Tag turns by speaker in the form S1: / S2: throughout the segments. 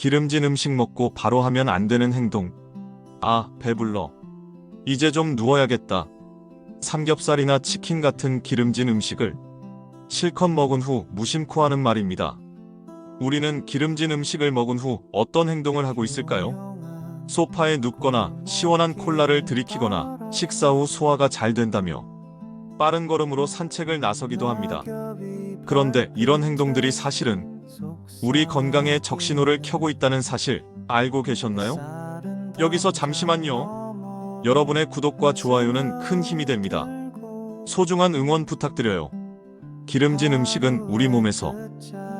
S1: 기름진 음식 먹고 바로 하면 안 되는 행동. 아, 배불러. 이제 좀 누워야겠다. 삼겹살이나 치킨 같은 기름진 음식을 실컷 먹은 후 무심코 하는 말입니다. 우리는 기름진 음식을 먹은 후 어떤 행동을 하고 있을까요? 소파에 눕거나 시원한 콜라를 들이키거나 식사 후 소화가 잘 된다며 빠른 걸음으로 산책을 나서기도 합니다. 그런데 이런 행동들이 사실은 우리 건강에 적신호를 켜고 있다는 사실 알고 계셨나요? 여기서 잠시만요. 여러분의 구독과 좋아요는 큰 힘이 됩니다. 소중한 응원 부탁드려요. 기름진 음식은 우리 몸에서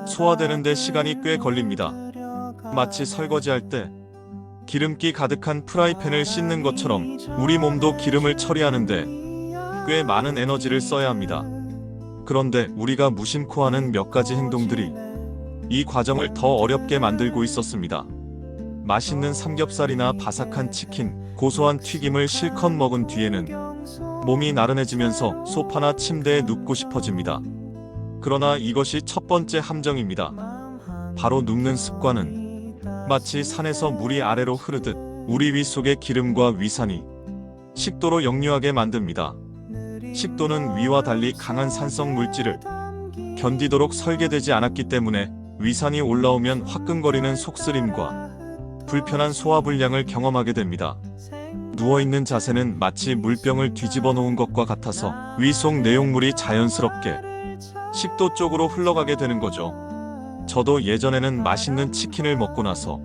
S1: 소화되는 데 시간이 꽤 걸립니다. 마치 설거지할 때 기름기 가득한 프라이팬을 씻는 것처럼 우리 몸도 기름을 처리하는데 꽤 많은 에너지를 써야 합니다. 그런데 우리가 무심코 하는 몇 가지 행동들이 이 과정을 더 어렵게 만들고 있었습니다. 맛있는 삼겹살이나 바삭한 치킨, 고소한 튀김을 실컷 먹은 뒤에는 몸이 나른해지면서 소파나 침대에 눕고 싶어집니다. 그러나 이것이 첫 번째 함정입니다. 바로 눕는 습관은 마치 산에서 물이 아래로 흐르듯 우리 위 속의 기름과 위산이 식도로 역류하게 만듭니다. 식도는 위와 달리 강한 산성 물질을 견디도록 설계되지 않았기 때문에 위산이 올라오면 화끈거리는 속쓰림과 불편한 소화불량을 경험하게 됩니다. 누워있는 자세는 마치 물병을 뒤집어 놓은 것과 같아서 위 속 내용물이 자연스럽게 식도 쪽으로 흘러가게 되는 거죠. 저도 예전에는 맛있는 치킨을 먹고 나서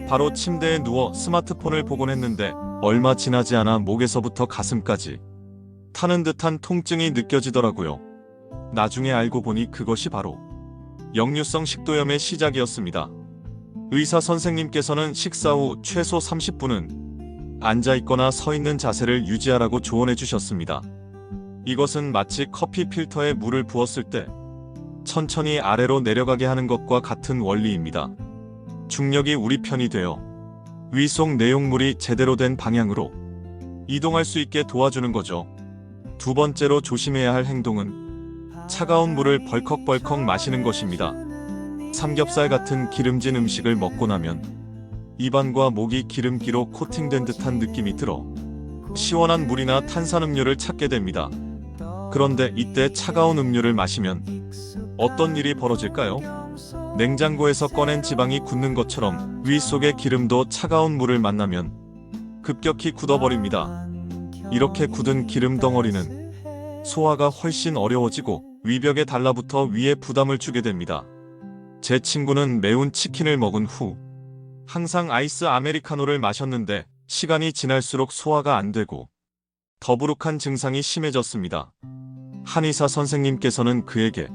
S1: 바로 침대에 누워 스마트폰을 보곤 했는데 얼마 지나지 않아 목에서부터 가슴까지 타는 듯한 통증이 느껴지더라고요. 나중에 알고 보니 그것이 바로 역류성 식도염의 시작이었습니다. 의사 선생님께서는 식사 후 최소 30분은 앉아있거나 서있는 자세를 유지하라고 조언해 주셨습니다. 이것은 마치 커피 필터에 물을 부었을 때 천천히 아래로 내려가게 하는 것과 같은 원리입니다. 중력이 우리 편이 되어 위 속 내용물이 제대로 된 방향으로 이동할 수 있게 도와주는 거죠. 두 번째로 조심해야 할 행동은 차가운 물을 벌컥벌컥 마시는 것입니다. 삼겹살 같은 기름진 음식을 먹고 나면 입안과 목이 기름기로 코팅된 듯한 느낌이 들어 시원한 물이나 탄산음료를 찾게 됩니다. 그런데 이때 차가운 음료를 마시면 어떤 일이 벌어질까요? 냉장고에서 꺼낸 지방이 굳는 것처럼 위 속의 기름도 차가운 물을 만나면 급격히 굳어버립니다. 이렇게 굳은 기름 덩어리는 소화가 훨씬 어려워지고 위벽에 달라붙어 위에 부담을 주게 됩니다. 제 친구는 매운 치킨을 먹은 후 항상 아이스 아메리카노를 마셨는데 시간이 지날수록 소화가 안 되고 더부룩한 증상이 심해졌습니다. 한의사 선생님께서는 그에게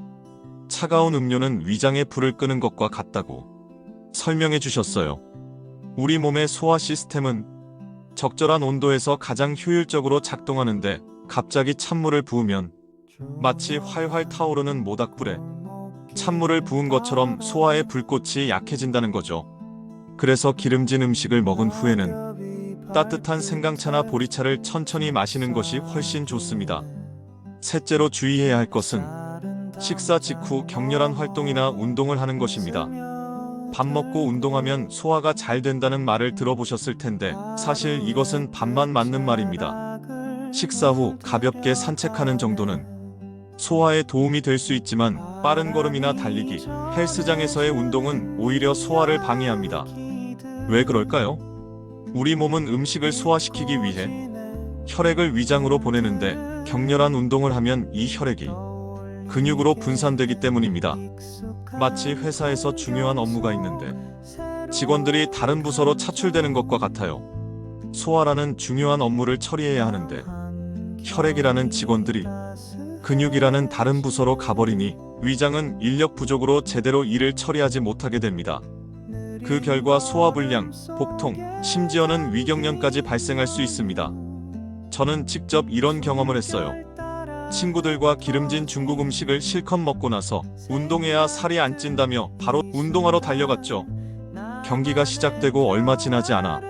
S1: 차가운 음료는 위장의 불을 끄는 것과 같다고 설명해 주셨어요. 우리 몸의 소화 시스템은 적절한 온도에서 가장 효율적으로 작동하는데 갑자기 찬물을 부으면 마치 활활 타오르는 모닥불에 찬물을 부은 것처럼 소화의 불꽃이 약해진다는 거죠. 그래서 기름진 음식을 먹은 후에는 따뜻한 생강차나 보리차를 천천히 마시는 것이 훨씬 좋습니다. 셋째로 주의해야 할 것은 식사 직후 격렬한 활동이나 운동을 하는 것입니다. 밥 먹고 운동하면 소화가 잘 된다는 말을 들어보셨을 텐데 사실 이것은 반만 맞는 말입니다. 식사 후 가볍게 산책하는 정도는 소화에 도움이 될 수 있지만 빠른 걸음이나 달리기, 헬스장에서의 운동은 오히려 소화를 방해합니다. 왜 그럴까요? 우리 몸은 음식을 소화시키기 위해 혈액을 위장으로 보내는데 격렬한 운동을 하면 이 혈액이 근육으로 분산되기 때문입니다. 마치 회사에서 중요한 업무가 있는데 직원들이 다른 부서로 차출되는 것과 같아요. 소화라는 중요한 업무를 처리해야 하는데 혈액이라는 직원들이 근육이라는 다른 부서로 가버리니 위장은 인력 부족으로 제대로 일을 처리하지 못하게 됩니다. 그 결과 소화불량, 복통, 심지어는 위경련까지 발생할 수 있습니다. 저는 직접 이런 경험을 했어요. 친구들과 기름진 중국 음식을 실컷 먹고 나서 운동해야 살이 안 찐다며 바로 운동하러 달려갔죠. 경기가 시작되고 얼마 지나지 않아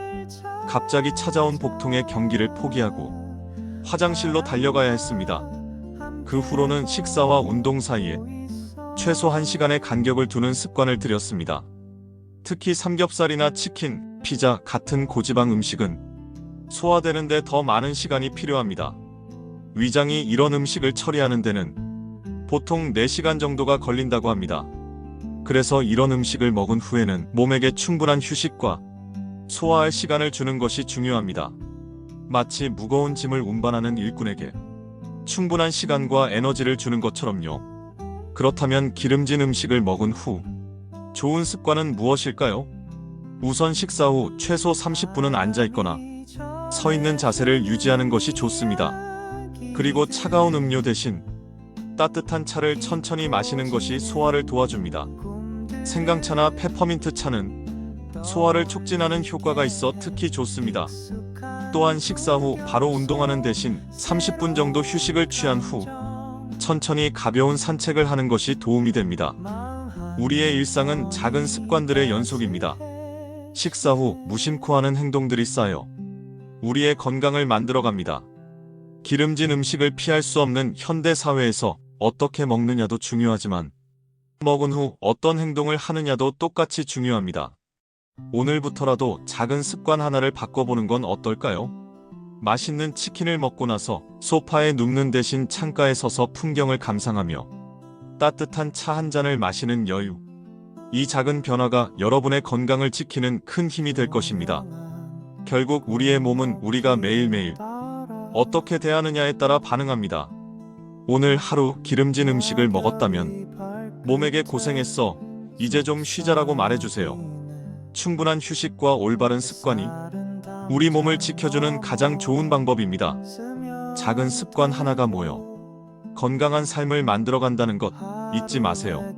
S1: 갑자기 찾아온 복통에 경기를 포기하고 화장실로 달려가야 했습니다. 그 후로는 식사와 운동 사이에 최소 1시간의 간격을 두는 습관을 들였습니다. 특히 삼겹살이나 치킨, 피자 같은 고지방 음식은 소화되는데 더 많은 시간이 필요합니다. 위장이 이런 음식을 처리하는 데는 보통 4시간 정도가 걸린다고 합니다. 그래서 이런 음식을 먹은 후에는 몸에게 충분한 휴식과 소화할 시간을 주는 것이 중요합니다. 마치 무거운 짐을 운반하는 일꾼에게 충분한 시간과 에너지를 주는 것처럼요. 그렇다면 기름진 음식을 먹은 후 좋은 습관은 무엇일까요? 우선 식사 후 최소 30분은 앉아있거나 서 있는 자세를 유지하는 것이 좋습니다. 그리고 차가운 음료 대신 따뜻한 차를 천천히 마시는 것이 소화를 도와줍니다. 생강차나 페퍼민트 차는 소화를 촉진하는 효과가 있어 특히 좋습니다. 또한 식사 후 바로 운동하는 대신 30분 정도 휴식을 취한 후 천천히 가벼운 산책을 하는 것이 도움이 됩니다. 우리의 일상은 작은 습관들의 연속입니다. 식사 후 무심코 하는 행동들이 쌓여 우리의 건강을 만들어갑니다. 기름진 음식을 피할 수 없는 현대 사회에서 어떻게 먹느냐도 중요하지만 먹은 후 어떤 행동을 하느냐도 똑같이 중요합니다. 오늘부터라도 작은 습관 하나를 바꿔보는 건 어떨까요? 맛있는 치킨을 먹고 나서 소파에 눕는 대신 창가에 서서 풍경을 감상하며 따뜻한 차 한 잔을 마시는 여유. 이 작은 변화가 여러분의 건강을 지키는 큰 힘이 될 것입니다. 결국 우리의 몸은 우리가 매일매일 어떻게 대하느냐에 따라 반응합니다. 오늘 하루 기름진 음식을 먹었다면 몸에게 고생했어. 이제 좀 쉬자라고 말해주세요. 충분한 휴식과 올바른 습관이 우리 몸을 지켜주는 가장 좋은 방법입니다. 작은 습관 하나가 모여 건강한 삶을 만들어간다는 것 잊지 마세요.